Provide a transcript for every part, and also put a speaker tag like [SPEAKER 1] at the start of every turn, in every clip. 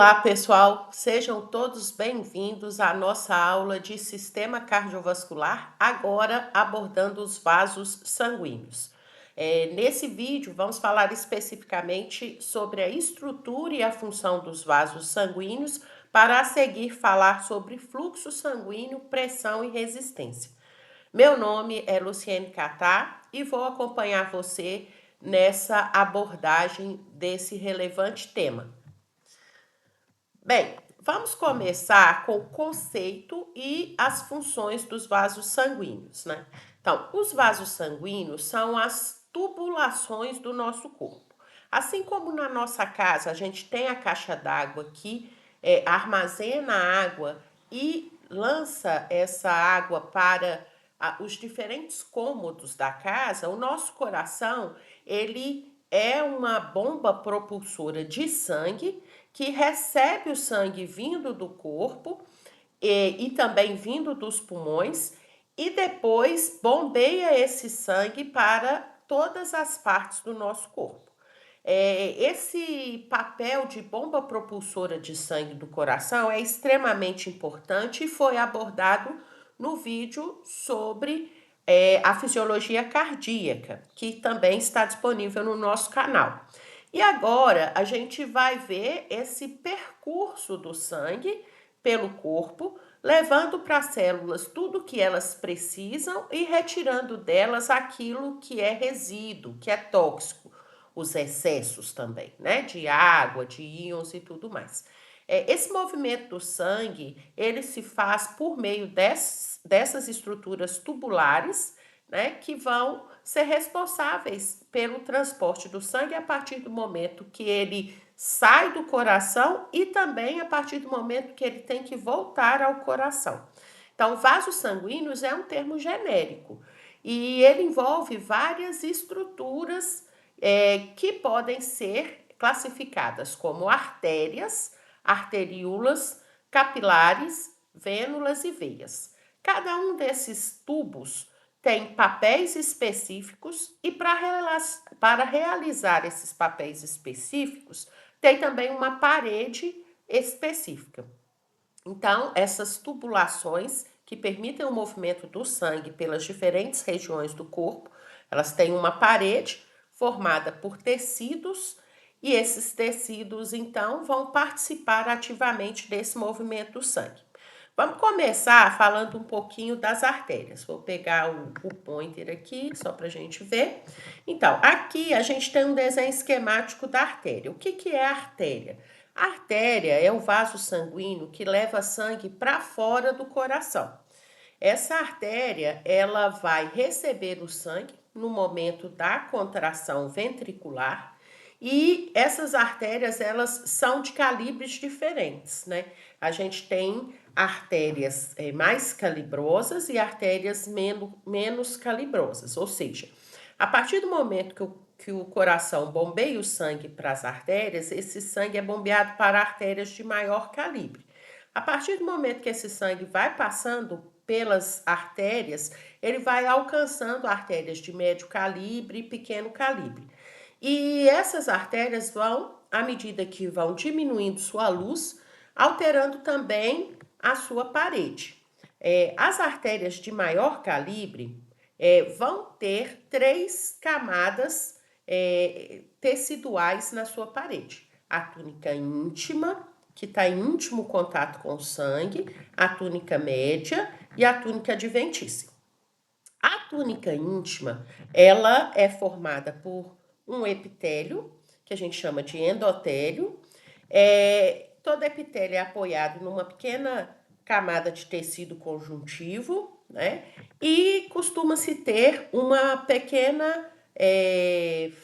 [SPEAKER 1] Olá, pessoal, sejam todos bem-vindos à nossa aula de sistema cardiovascular, agora abordando os vasos sanguíneos. Nesse vídeo, vamos falar especificamente sobre a estrutura e a função dos vasos sanguíneos, para a seguir falar sobre fluxo sanguíneo, pressão e resistência. Meu nome é Luciene Catá e vou acompanhar você nessa abordagem desse relevante tema. Bem, vamos começar com o conceito e as funções dos vasos sanguíneos, né? Então, os vasos sanguíneos são as tubulações do nosso corpo. Assim como na nossa casa a gente tem a caixa d'água que armazena a água e lança essa água para os diferentes cômodos da casa, o nosso coração, ele é uma bomba propulsora de sangue que recebe o sangue vindo do corpo e também vindo dos pulmões e depois bombeia esse sangue para todas as partes do nosso corpo. Esse papel de bomba propulsora de sangue do coração é extremamente importante e foi abordado no vídeo sobre a fisiologia cardíaca, que também está disponível no nosso canal. E agora a gente vai ver esse percurso do sangue pelo corpo, levando para as células tudo o que elas precisam e retirando delas aquilo que é resíduo, que é tóxico, os excessos também, né? De água, de íons e tudo mais. Esse movimento do sangue, ele se faz por meio dessas estruturas tubulares, né? Que vão ser responsáveis pelo transporte do sangue a partir do momento que ele sai do coração e também a partir do momento que ele tem que voltar ao coração. Então, vasos sanguíneos é um termo genérico e ele envolve várias estruturas que podem ser classificadas como artérias, arteríolas, capilares, vênulas e veias. Cada um desses tubos tem papéis específicos e para realizar esses papéis específicos, tem também uma parede específica. Então, essas tubulações que permitem o movimento do sangue pelas diferentes regiões do corpo, elas têm uma parede formada por tecidos e esses tecidos, então, vão participar ativamente desse movimento do sangue. Vamos começar falando um pouquinho das artérias. Vou pegar o pointer aqui, só para a gente ver. Então, aqui a gente tem um desenho esquemático da artéria. O que é a artéria? A artéria é o vaso sanguíneo que leva sangue para fora do coração. Essa artéria, ela vai receber o sangue no momento da contração ventricular e essas artérias, elas são de calibres diferentes, né? A gente tem artérias mais calibrosas e artérias menos calibrosas, ou seja, a partir do momento que o coração bombeia o sangue para as artérias, esse sangue é bombeado para artérias de maior calibre. A partir do momento que esse sangue vai passando pelas artérias, ele vai alcançando artérias de médio calibre e pequeno calibre. E essas artérias vão, à medida que vão diminuindo sua luz, alterando também a sua parede. As artérias de maior calibre vão ter 3 camadas teciduais na sua parede. A túnica íntima, que está em íntimo contato com o sangue, a túnica média e a túnica adventícia. A túnica íntima, ela é formada por um epitélio, que a gente chama de endotélio. Todo epitélio é apoiado numa pequena camada de tecido conjuntivo, né? E costuma-se ter uma pequena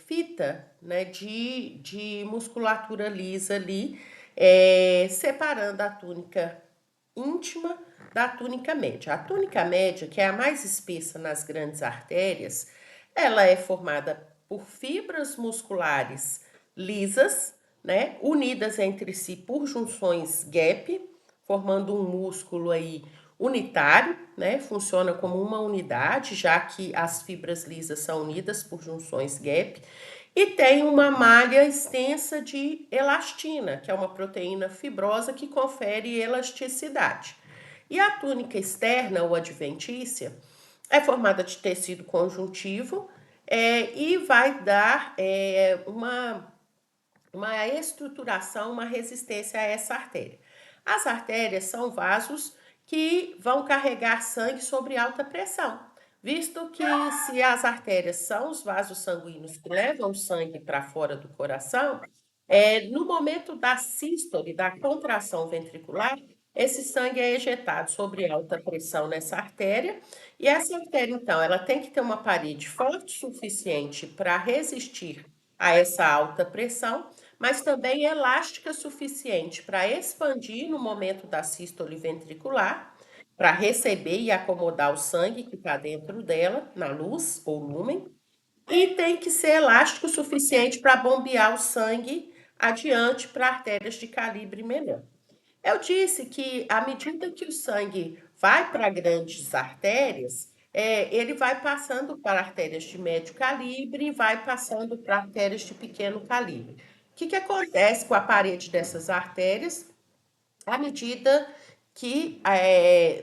[SPEAKER 1] fita, né, de musculatura lisa ali, separando a túnica íntima da túnica média. A túnica média, que é a mais espessa nas grandes artérias, ela é formada por fibras musculares lisas, né, unidas entre si por junções gap, formando um músculo aí unitário, né, funciona como uma unidade, já que as fibras lisas são unidas por junções gap, e tem uma malha extensa de elastina, que é uma proteína fibrosa que confere elasticidade. E a túnica externa, ou adventícia, é formada de tecido conjuntivo e vai dar uma estruturação, uma resistência a essa artéria. As artérias são vasos que vão carregar sangue sobre alta pressão, visto que se as artérias são os vasos sanguíneos que levam o sangue para fora do coração, no momento da sístole, da contração ventricular, esse sangue é ejetado sobre alta pressão nessa artéria, e essa artéria, então, ela tem que ter uma parede forte o suficiente para resistir a essa alta pressão, mas também elástica suficiente para expandir no momento da sístole ventricular, para receber e acomodar o sangue que está dentro dela, na luz ou lumen, e tem que ser elástico o suficiente para bombear o sangue adiante para artérias de calibre menor. Eu disse que à medida que o sangue vai para grandes artérias, ele vai passando para artérias de médio calibre e vai passando para artérias de pequeno calibre. O que acontece com a parede dessas artérias? À medida que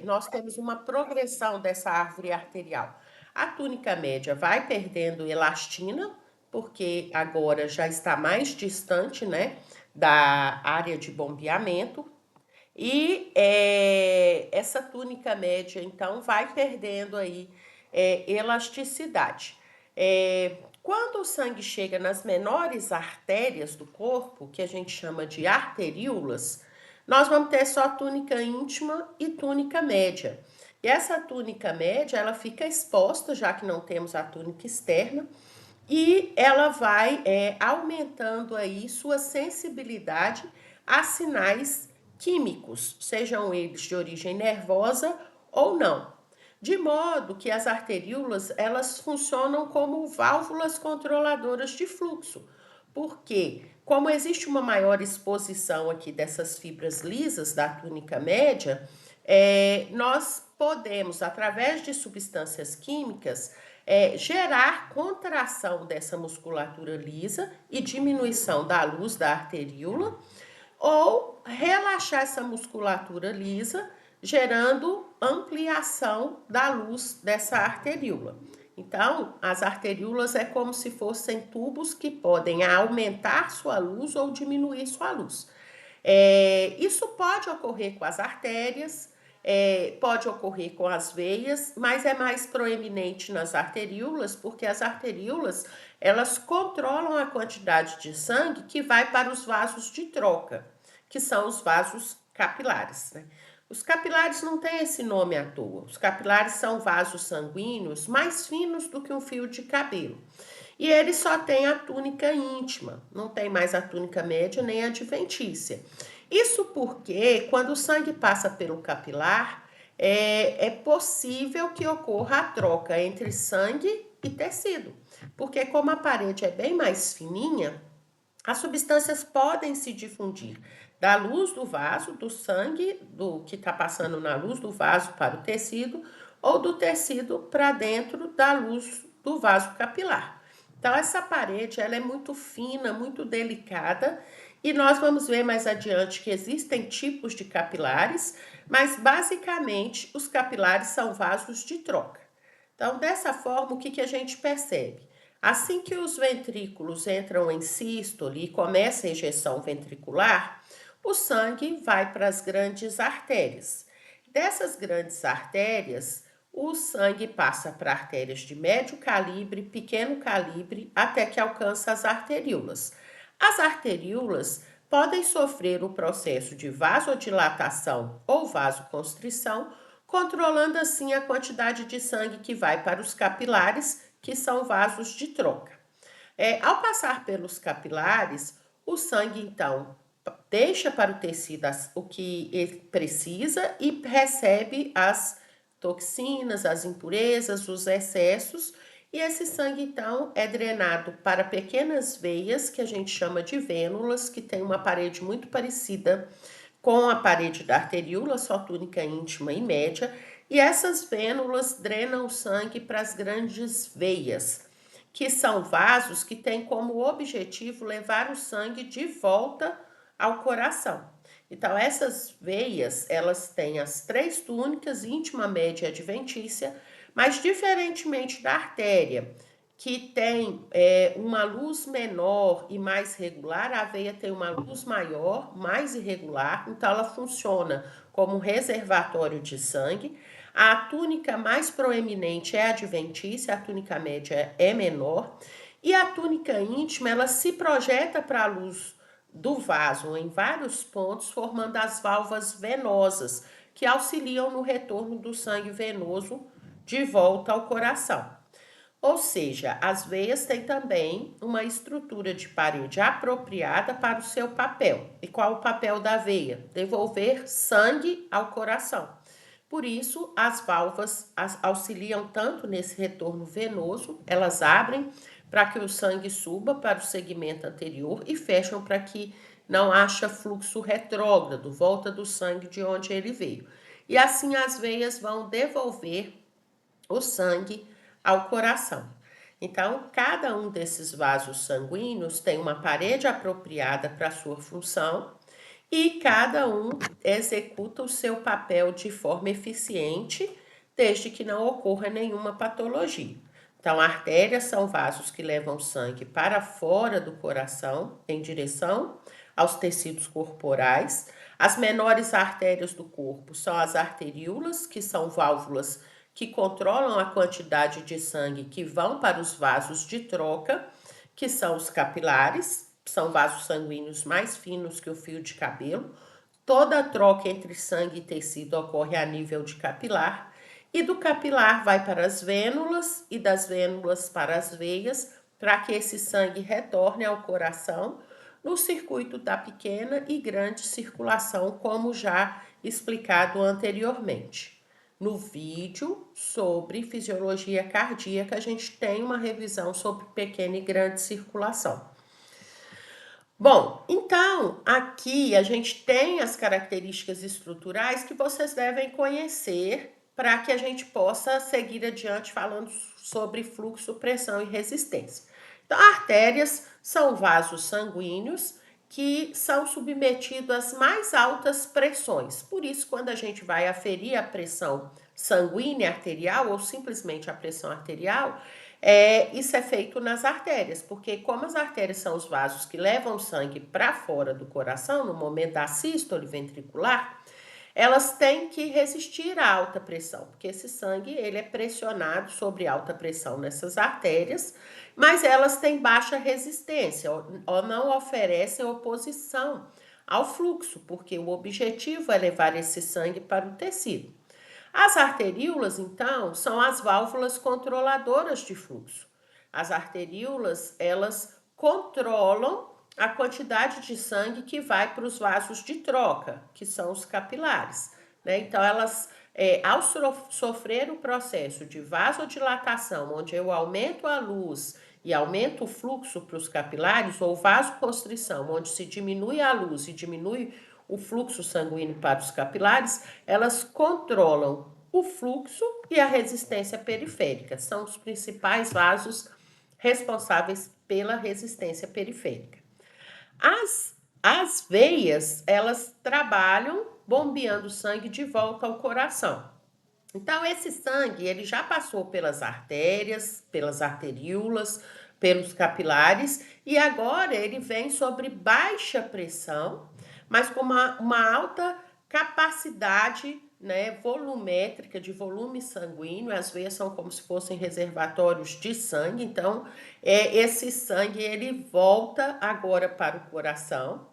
[SPEAKER 1] nós temos uma progressão dessa árvore arterial, a túnica média vai perdendo elastina, porque agora já está mais distante, né, da área de bombeamento, e essa túnica média, então, vai perdendo aí elasticidade. Quando o sangue chega nas menores artérias do corpo, que a gente chama de arteríolas, nós vamos ter só túnica íntima e túnica média. E essa túnica média, ela fica exposta, já que não temos a túnica externa, e ela vai aumentando aí sua sensibilidade a sinais químicos, sejam eles de origem nervosa ou não. De modo que as arteríolas, elas funcionam como válvulas controladoras de fluxo. Porque, como existe uma maior exposição aqui dessas fibras lisas da túnica média, nós podemos, através de substâncias químicas, gerar contração dessa musculatura lisa e diminuição da luz da arteríola, ou relaxar essa musculatura lisa, gerando ampliação da luz dessa arteríola. Então, as arteríolas é como se fossem tubos que podem aumentar sua luz ou diminuir sua luz. Isso pode ocorrer com as artérias, pode ocorrer com as veias, mas é mais proeminente nas arteríolas, porque as arteríolas, elas controlam a quantidade de sangue que vai para os vasos de troca, que são os vasos capilares, né? Os capilares não têm esse nome à toa. Os capilares são vasos sanguíneos mais finos do que um fio de cabelo. E ele só tem a túnica íntima, não tem mais a túnica média nem a adventícia. Isso porque, quando o sangue passa pelo capilar, é possível que ocorra a troca entre sangue e tecido. Porque, como a parede é bem mais fininha, as substâncias podem se difundir da luz do vaso, do sangue do que está passando na luz do vaso para o tecido, ou do tecido para dentro da luz do vaso capilar. Então, essa parede ela é muito fina, muito delicada, e nós vamos ver mais adiante que existem tipos de capilares, mas basicamente os capilares são vasos de troca. Então, dessa forma, o que a gente percebe? Assim que os ventrículos entram em sístole e começa a ejeção ventricular, o sangue vai para as grandes artérias. Dessas grandes artérias, o sangue passa para artérias de médio calibre, pequeno calibre, até que alcança as arteríolas. As arteríolas podem sofrer o processo de vasodilatação ou vasoconstrição, controlando assim a quantidade de sangue que vai para os capilares, que são vasos de troca. Ao passar pelos capilares, o sangue então deixa para o tecido o que ele precisa e recebe as toxinas, as impurezas, os excessos, e esse sangue então é drenado para pequenas veias que a gente chama de vênulas, que tem uma parede muito parecida com a parede da arteríola, só túnica íntima e média, e essas vênulas drenam o sangue para as grandes veias, que são vasos que têm como objetivo levar o sangue de volta ao coração. Então, essas veias, elas têm as 3 túnicas, íntima, média e adventícia, mas diferentemente da artéria, que tem uma luz menor e mais regular, a veia tem uma luz maior, mais irregular, então ela funciona como um reservatório de sangue. A túnica mais proeminente é a adventícia, a túnica média é menor, e a túnica íntima, ela se projeta para a luz do vaso em vários pontos, formando as válvulas venosas, que auxiliam no retorno do sangue venoso de volta ao coração. Ou seja, as veias têm também uma estrutura de parede apropriada para o seu papel. E qual o papel da veia? Devolver sangue ao coração. Por isso, as válvulas auxiliam tanto nesse retorno venoso, elas abrem para que o sangue suba para o segmento anterior e fecham para que não haja fluxo retrógrado, volta do sangue de onde ele veio. E assim as veias vão devolver o sangue ao coração. Então, cada um desses vasos sanguíneos tem uma parede apropriada para a sua função e cada um executa o seu papel de forma eficiente, desde que não ocorra nenhuma patologia. Então, artérias são vasos que levam sangue para fora do coração, em direção aos tecidos corporais. As menores artérias do corpo são as arteríolas, que são válvulas que controlam a quantidade de sangue que vão para os vasos de troca, que são os capilares, são vasos sanguíneos mais finos que o fio de cabelo. Toda a troca entre sangue e tecido ocorre a nível de capilar, e do capilar vai para as vênulas e das vênulas para as veias, para que esse sangue retorne ao coração no circuito da pequena e grande circulação, como já explicado anteriormente. No vídeo sobre fisiologia cardíaca, a gente tem uma revisão sobre pequena e grande circulação. Bom, então aqui a gente tem as características estruturais que vocês devem conhecer para que a gente possa seguir adiante falando sobre fluxo, pressão e resistência. Então, artérias são vasos sanguíneos que são submetidos às mais altas pressões. Por isso, quando a gente vai aferir a pressão sanguínea arterial ou simplesmente a pressão arterial, isso é feito nas artérias, porque como as artérias são os vasos que levam sangue para fora do coração no momento da sístole ventricular, elas têm que resistir à alta pressão, porque esse sangue ele é pressionado sobre alta pressão nessas artérias, mas elas têm baixa resistência ou não oferecem oposição ao fluxo, porque o objetivo é levar esse sangue para o tecido. As arteríolas, então, são as válvulas controladoras de fluxo. As arteríolas, elas controlam a quantidade de sangue que vai para os vasos de troca, que são os capilares, né? Então, elas, ao sofrer o processo de vasodilatação, onde eu aumento a luz e aumento o fluxo para os capilares, ou vasoconstrição, onde se diminui a luz e diminui o fluxo sanguíneo para os capilares, elas controlam o fluxo e a resistência periférica. São os principais vasos responsáveis pela resistência periférica. As veias, elas trabalham bombeando sangue de volta ao coração. Então, esse sangue, ele já passou pelas artérias, pelas arteríolas, pelos capilares, e agora ele vem sobre baixa pressão, mas com uma alta capacidade, né, volumétrica, de volume sanguíneo. As veias são como se fossem reservatórios de sangue, então esse sangue ele volta agora para o coração.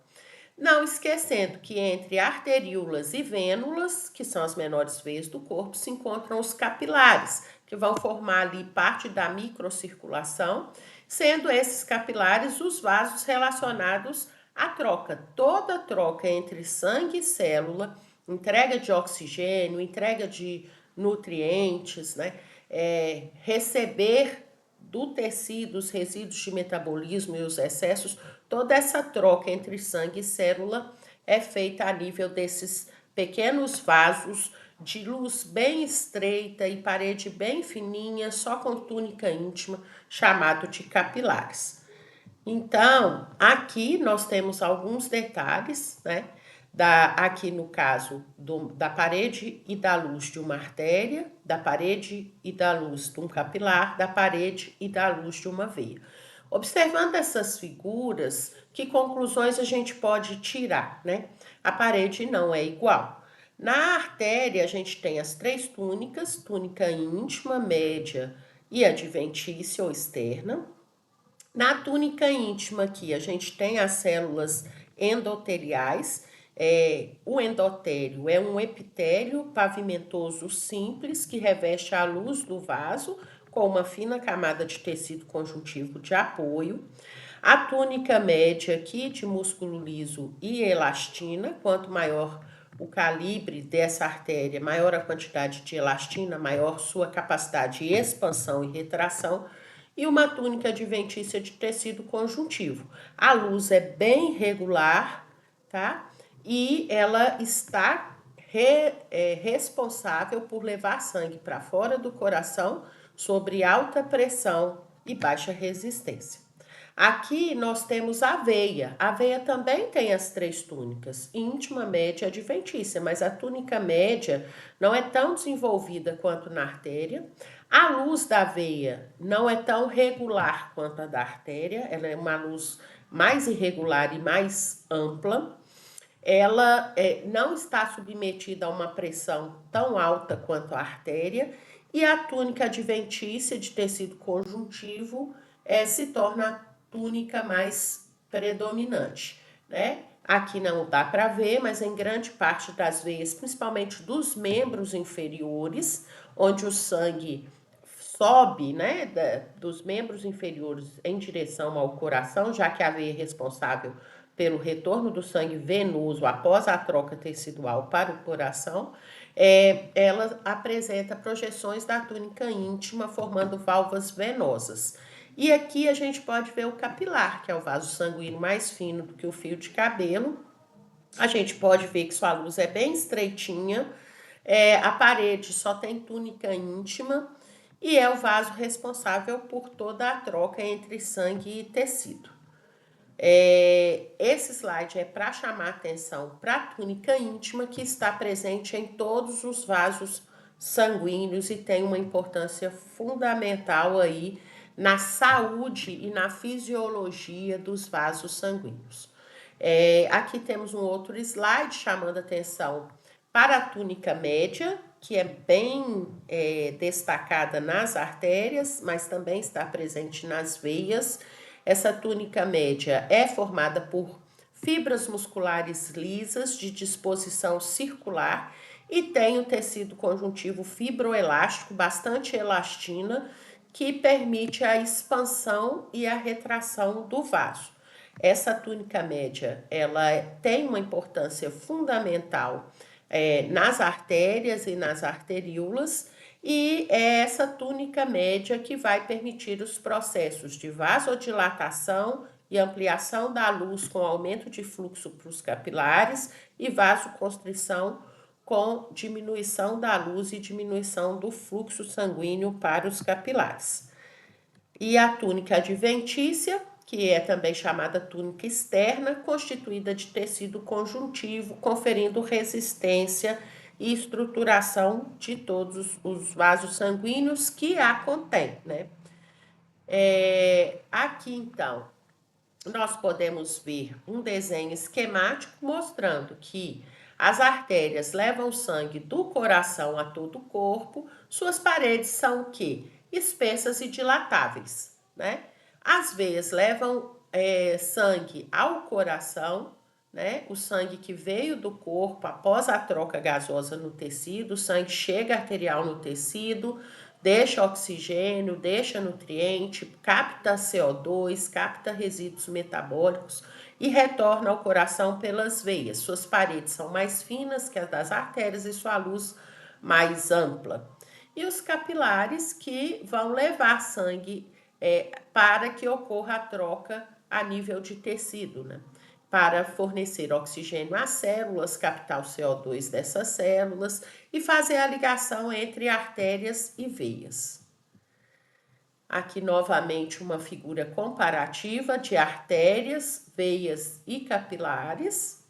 [SPEAKER 1] Não esquecendo que entre arteríolas e vênulas, que são as menores veias do corpo, se encontram os capilares, que vão formar ali parte da microcirculação, sendo esses capilares os vasos relacionados à troca. Toda troca entre sangue e célula, entrega de oxigênio, entrega de nutrientes, né? Receber do tecido os resíduos de metabolismo e os excessos, toda essa troca entre sangue e célula é feita a nível desses pequenos vasos de luz bem estreita e parede bem fininha, só com túnica íntima, chamado de capilares. Então, aqui nós temos alguns detalhes, né? Aqui no caso da parede e da luz de uma artéria, da parede e da luz de um capilar, da parede e da luz de uma veia. Observando essas figuras, que conclusões a gente pode tirar, né? A parede não é igual. Na artéria, a gente tem as três túnicas, túnica íntima, média e adventícia ou externa. Na túnica íntima aqui, a gente tem as células endoteliais. O endotélio é um epitélio pavimentoso simples que reveste a luz do vaso com uma fina camada de tecido conjuntivo de apoio. A túnica média aqui de músculo liso e elastina, quanto maior o calibre dessa artéria, maior a quantidade de elastina, maior sua capacidade de expansão e retração, e uma túnica adventícia de tecido conjuntivo. A luz é bem regular, tá? E ela está responsável por levar sangue para fora do coração sobre alta pressão e baixa resistência. Aqui nós temos a veia. A veia também tem as três túnicas, íntima, média e adventícia, mas a túnica média não é tão desenvolvida quanto na artéria. A luz da veia não é tão regular quanto a da artéria, ela é uma luz mais irregular e mais ampla. Ela não está submetida a uma pressão tão alta quanto a artéria, e a túnica adventícia de tecido conjuntivo se torna a túnica mais predominante, né? Aqui não dá para ver, mas em grande parte das veias, principalmente dos membros inferiores, onde o sangue sobe, né, dos membros inferiores em direção ao coração, já que a veia é responsável pelo retorno do sangue venoso após a troca tecidual para o coração, ela apresenta projeções da túnica íntima, formando válvulas venosas. E aqui a gente pode ver o capilar, que é o vaso sanguíneo mais fino do que o fio de cabelo. A gente pode ver que sua luz é bem estreitinha, a parede só tem túnica íntima e é o vaso responsável por toda a troca entre sangue e tecido. Esse slide é para chamar atenção para a túnica íntima, que está presente em todos os vasos sanguíneos e tem uma importância fundamental aí na saúde e na fisiologia dos vasos sanguíneos. Aqui temos um outro slide chamando atenção para a túnica média, que é bem destacada nas artérias, mas também está presente nas veias. Essa túnica média é formada por fibras musculares lisas de disposição circular e tem o tecido conjuntivo fibroelástico, bastante elastina, que permite a expansão e a retração do vaso. Essa túnica média, ela tem uma importância fundamental nas artérias e nas arteríolas, e é essa túnica média que vai permitir os processos de vasodilatação e ampliação da luz com aumento de fluxo para os capilares e vasoconstrição com diminuição da luz e diminuição do fluxo sanguíneo para os capilares. E a túnica adventícia, que é também chamada túnica externa, constituída de tecido conjuntivo, conferindo resistência e estruturação de todos os vasos sanguíneos que a contém, né? Aqui, então, nós podemos ver um desenho esquemático mostrando que as artérias levam sangue do coração a todo o corpo, suas paredes são o quê? Espessas e dilatáveis, né? As veias levam sangue ao coração, né? O sangue que veio do corpo após a troca gasosa no tecido, o sangue chega arterial no tecido, deixa oxigênio, deixa nutriente, capta CO2, capta resíduos metabólicos e retorna ao coração pelas veias. Suas paredes são mais finas que as das artérias e sua luz mais ampla. E os capilares que vão levar sangue para que ocorra a troca a nível de tecido, né? para fornecer oxigênio às células, captar o CO2 dessas células e fazer a ligação entre artérias e veias. Aqui novamente uma figura comparativa de artérias, veias e capilares.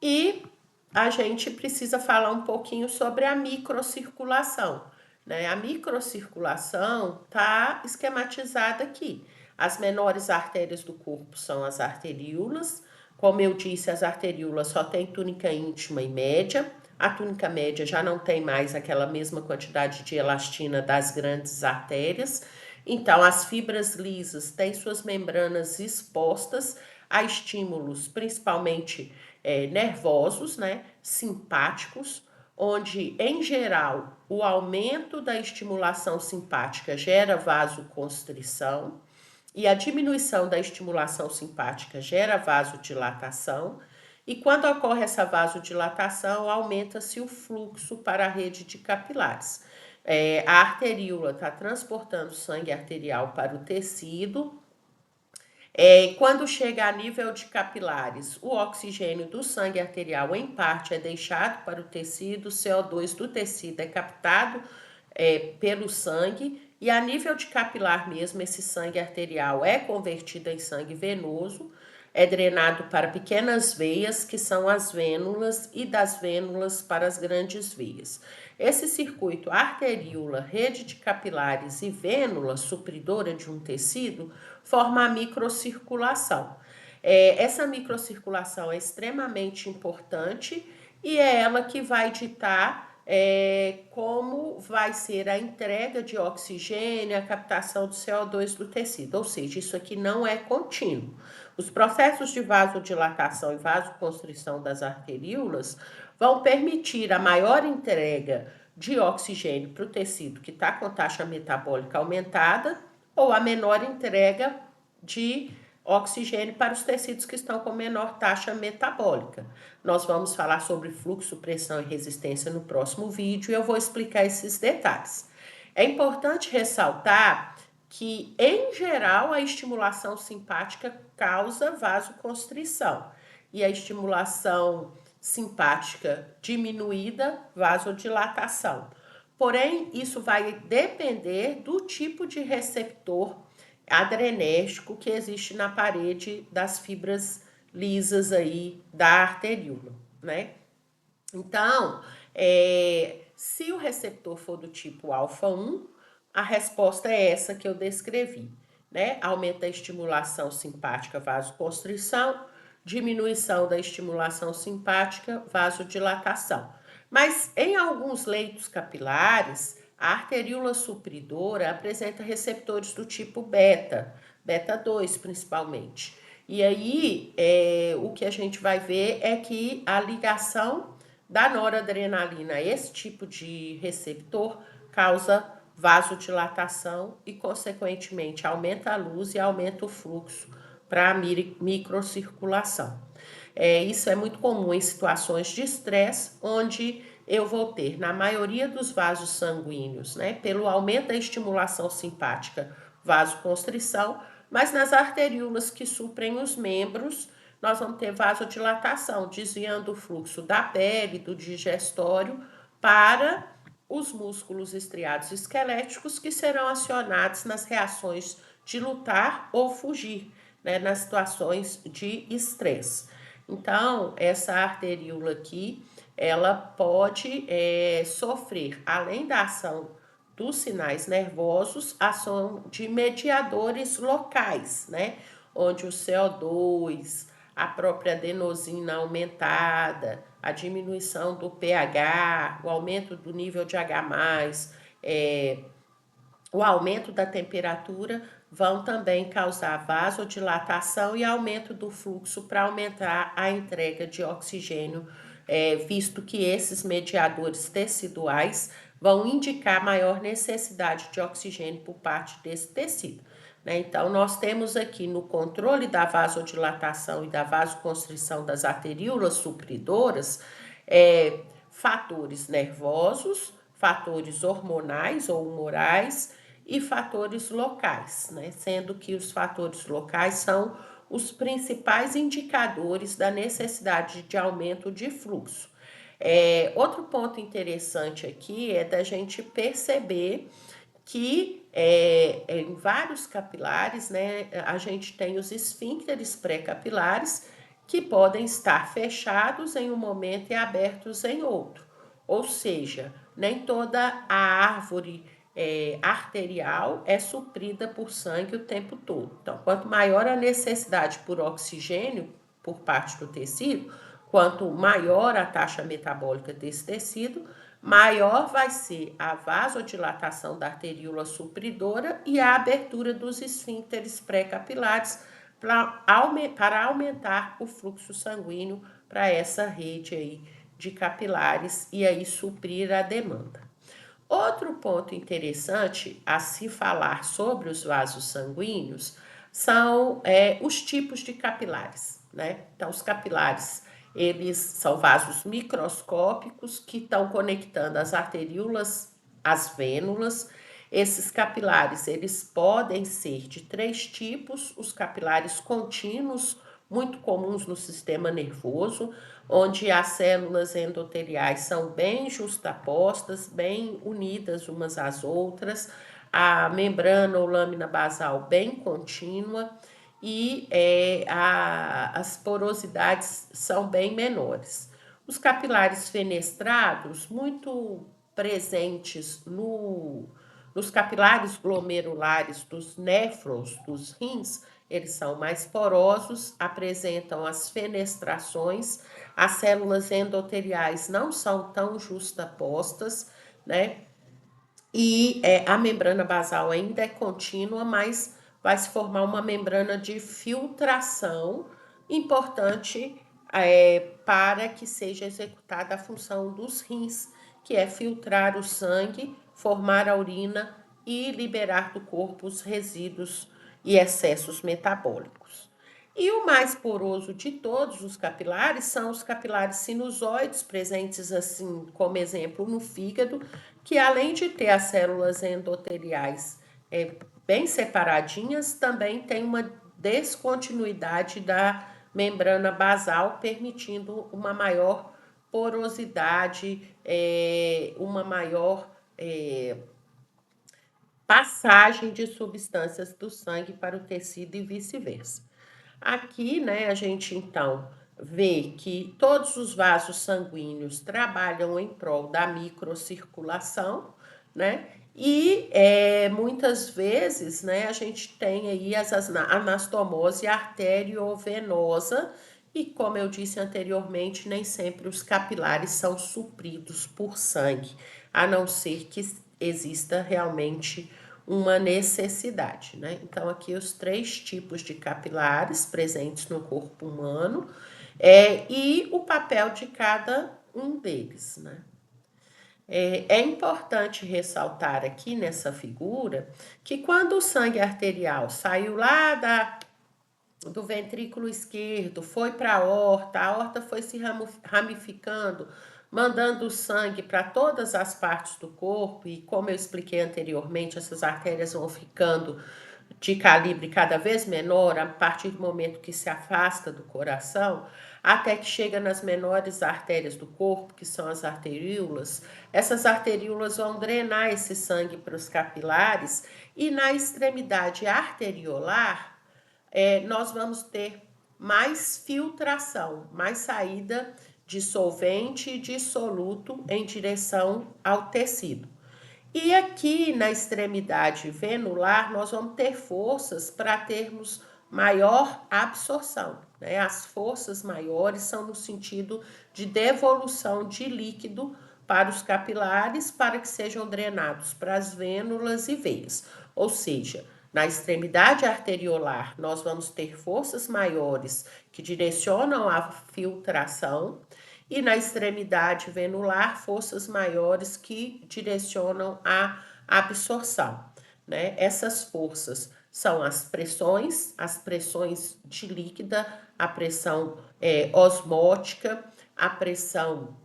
[SPEAKER 1] E a gente precisa falar um pouquinho sobre a microcirculação, né? A microcirculação está esquematizada aqui. As menores artérias do corpo são as arteríolas. Como eu disse, as arteríolas só têm túnica íntima e média. A túnica média já não tem mais aquela mesma quantidade de elastina das grandes artérias. Então, as fibras lisas têm suas membranas expostas a estímulos, principalmente nervosos, né, simpáticos, onde, em geral, o aumento da estimulação simpática gera vasoconstrição e a diminuição da estimulação simpática gera vasodilatação. E quando ocorre essa vasodilatação, aumenta-se o fluxo para a rede de capilares. A arteríola está transportando sangue arterial para o tecido. Quando chega a nível de capilares, o oxigênio do sangue arterial, em parte, é deixado para o tecido, o CO2 do tecido é captado pelo sangue, e a nível de capilar mesmo, esse sangue arterial é convertido em sangue venoso, é drenado para pequenas veias, que são as vênulas, e das vênulas para as grandes veias. Esse circuito arteríola, rede de capilares e vênula supridora de um tecido forma a microcirculação. Essa microcirculação é extremamente importante e é ela que vai ditar como vai ser a entrega de oxigênio, a captação do CO2 do tecido, ou seja, isso aqui não é contínuo. Os processos de vasodilatação e vasoconstrição das arteríolas vão permitir a maior entrega de oxigênio para o tecido que está com taxa metabólica aumentada ou a menor entrega de oxigênio para os tecidos que estão com menor taxa metabólica. Nós vamos falar sobre fluxo, pressão e resistência no próximo vídeo e eu vou explicar esses detalhes. É importante ressaltar que, em geral, a estimulação simpática causa vasoconstrição e a estimulação simpática diminuída, vasodilatação. Porém, isso vai depender do tipo de receptor adrenérgico que existe na parede das fibras lisas aí da arteríola, né? Então, se o receptor for do tipo alfa-1, a resposta é essa que eu descrevi, né? Aumenta a estimulação simpática, vasoconstrição, diminuição da estimulação simpática, vasodilatação. Mas em alguns leitos capilares, a arteríola supridora apresenta receptores do tipo beta, beta 2 principalmente. E aí, o que a gente vai ver é que a ligação da noradrenalina a esse tipo de receptor causa vasodilatação e, consequentemente, aumenta a luz e aumenta o fluxo para a microcirculação. Isso é muito comum em situações de estresse, onde eu vou ter, na maioria dos vasos sanguíneos, né, pelo aumento da estimulação simpática, vasoconstrição, mas nas arteríolas que suprem os membros, nós vamos ter vasodilatação, desviando o fluxo da pele, do digestório, para os músculos estriados esqueléticos que serão acionados nas reações de lutar ou fugir, né, nas situações de estresse. Então, essa arteríola aqui, ela pode sofrer, além da ação dos sinais nervosos, ação de mediadores locais, né? Onde o CO2, a própria adenosina aumentada, a diminuição do pH, o aumento do nível de H+, o aumento da temperatura vão também causar vasodilatação e aumento do fluxo para aumentar a entrega de oxigênio, visto que esses mediadores teciduais vão indicar maior necessidade de oxigênio por parte desse tecido. Então, nós temos aqui no controle da vasodilatação e da vasoconstrição das arteríolas supridoras, fatores nervosos, fatores hormonais ou humorais e fatores locais, né? Sendo que os fatores locais são os principais indicadores da necessidade de aumento de fluxo. Outro ponto interessante aqui é da gente perceber que em vários capilares, né, a gente tem os esfíncteres pré-capilares que podem estar fechados em um momento e abertos em outro. Ou seja, nem toda a árvore arterial é suprida por sangue o tempo todo. Então, quanto maior a necessidade por oxigênio por parte do tecido, quanto maior a taxa metabólica desse tecido, maior vai ser a vasodilatação da arteríola supridora e a abertura dos esfíncteres pré-capilares para aumentar o fluxo sanguíneo para essa rede aí de capilares e aí suprir a demanda. Outro ponto interessante a se falar sobre os vasos sanguíneos são os tipos de capilares, né? Então, os capilares, eles são vasos microscópicos que estão conectando as arteríolas às vênulas. Esses capilares, eles podem ser de 3 tipos: os capilares contínuos, muito comuns no sistema nervoso, onde as células endoteliais são bem justapostas, bem unidas umas às outras, a membrana ou lâmina basal bem contínua e as porosidades são bem menores. Os capilares fenestrados, muito presentes nos capilares glomerulares dos néfrons, dos rins, eles são mais porosos, apresentam as fenestrações, as células endoteliais não são tão justapostas, né? E a membrana basal ainda é contínua, mas vai se formar uma membrana de filtração importante para que seja executada a função dos rins, que é filtrar o sangue, formar a urina e liberar do corpo os resíduos e excessos metabólicos. E o mais poroso de todos os capilares são os capilares sinusoides, presentes assim como exemplo no fígado, que além de ter as células endoteliais bem separadinhas, também tem uma descontinuidade da membrana basal, permitindo uma maior porosidade, uma maior passagem de substâncias do sangue para o tecido e vice-versa. Aqui, né, a gente então vê que todos os vasos sanguíneos trabalham em prol da microcirculação, né? E muitas vezes, né, a gente tem aí a anastomose arteriovenosa e, como eu disse anteriormente, nem sempre os capilares são supridos por sangue, a não ser que exista realmente uma necessidade, né? Então, aqui os 3 tipos de capilares presentes no corpo humano e o papel de cada um deles, né? É importante ressaltar aqui nessa figura que quando o sangue arterial saiu lá do ventrículo esquerdo, foi para a aorta foi se ramificando, mandando o sangue para todas as partes do corpo, e como eu expliquei anteriormente, essas artérias vão ficando de calibre cada vez menor a partir do momento que se afasta do coração, até que chega nas menores artérias do corpo, que são as arteríolas. Essas arteríolas vão drenar esse sangue para os capilares e na extremidade arteriolar nós vamos ter mais filtração, mais saída de solvente e dissoluto em direção ao tecido. E aqui na extremidade venular, nós vamos ter forças para termos maior absorção, né? As forças maiores são no sentido de devolução de líquido para os capilares, para que sejam drenados para as vênulas e veias. Ou seja, na extremidade arteriolar, nós vamos ter forças maiores que direcionam a filtração, e na extremidade venular, forças maiores que direcionam a absorção, né? Essas forças são as pressões de líquida, a pressão osmótica, a pressão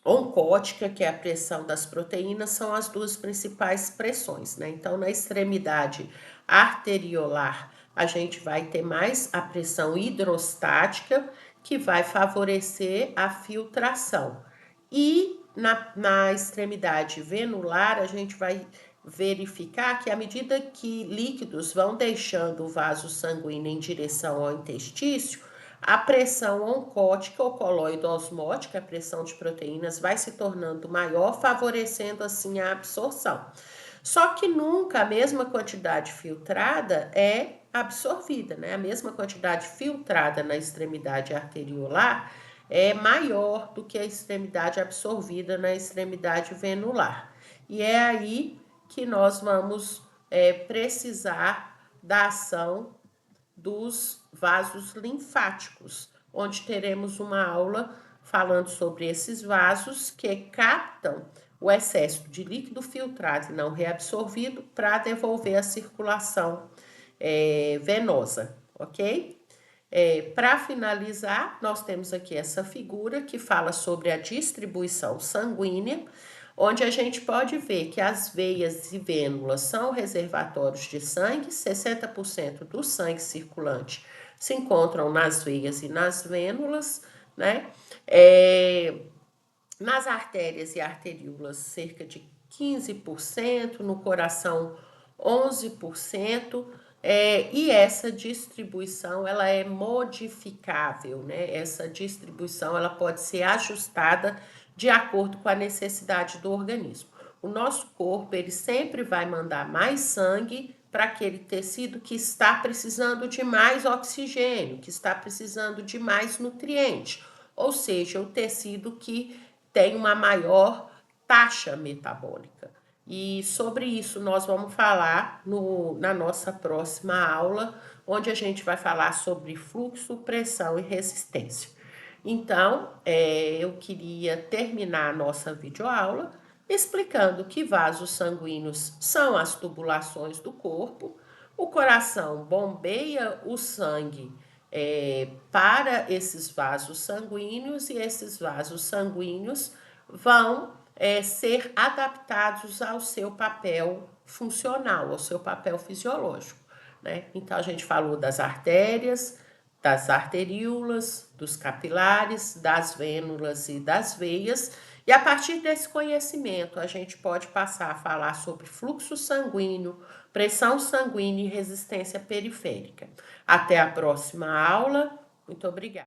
[SPEAKER 1] oncótica, que é a pressão das proteínas, são as 2 principais pressões, né? Então, na extremidade arteriolar, a gente vai ter mais a pressão hidrostática, que vai favorecer a filtração. E na extremidade venular, a gente vai verificar que à medida que líquidos vão deixando o vaso sanguíneo em direção ao intestício, a pressão oncótica ou coloide-osmótica, a pressão de proteínas, vai se tornando maior, favorecendo assim a absorção. Só que nunca a mesma quantidade filtrada é absorvida, né? A mesma quantidade filtrada na extremidade arteriolar é maior do que a extremidade absorvida na extremidade venular. E é aí que nós vamos precisar da ação dos vasos linfáticos, onde teremos uma aula falando sobre esses vasos que captam o excesso de líquido filtrado e não reabsorvido para devolver a circulação venosa, ok? Para finalizar, nós temos aqui essa figura que fala sobre a distribuição sanguínea, onde a gente pode ver que as veias e vênulas são reservatórios de sangue, 60% do sangue circulante se encontram nas veias e nas vênulas, né? Nas artérias e arteríolas, cerca de 15%, no coração 11%, e essa distribuição ela é modificável, né? Essa distribuição ela pode ser ajustada de acordo com a necessidade do organismo. O nosso corpo ele sempre vai mandar mais sangue para aquele tecido que está precisando de mais oxigênio, que está precisando de mais nutriente, ou seja, o tecido que tem uma maior taxa metabólica. E sobre isso nós vamos falar na nossa próxima aula, onde a gente vai falar sobre fluxo, pressão e resistência. Então, eu queria terminar a nossa videoaula explicando que vasos sanguíneos são as tubulações do corpo, o coração bombeia o sangue para esses vasos sanguíneos e esses vasos sanguíneos vão ser adaptados ao seu papel funcional, ao seu papel fisiológico, né? Então, a gente falou das artérias, das arteríolas, dos capilares, das vênulas e das veias, e a partir desse conhecimento a gente pode passar a falar sobre fluxo sanguíneo, pressão sanguínea e resistência periférica. Até a próxima aula. Muito obrigada.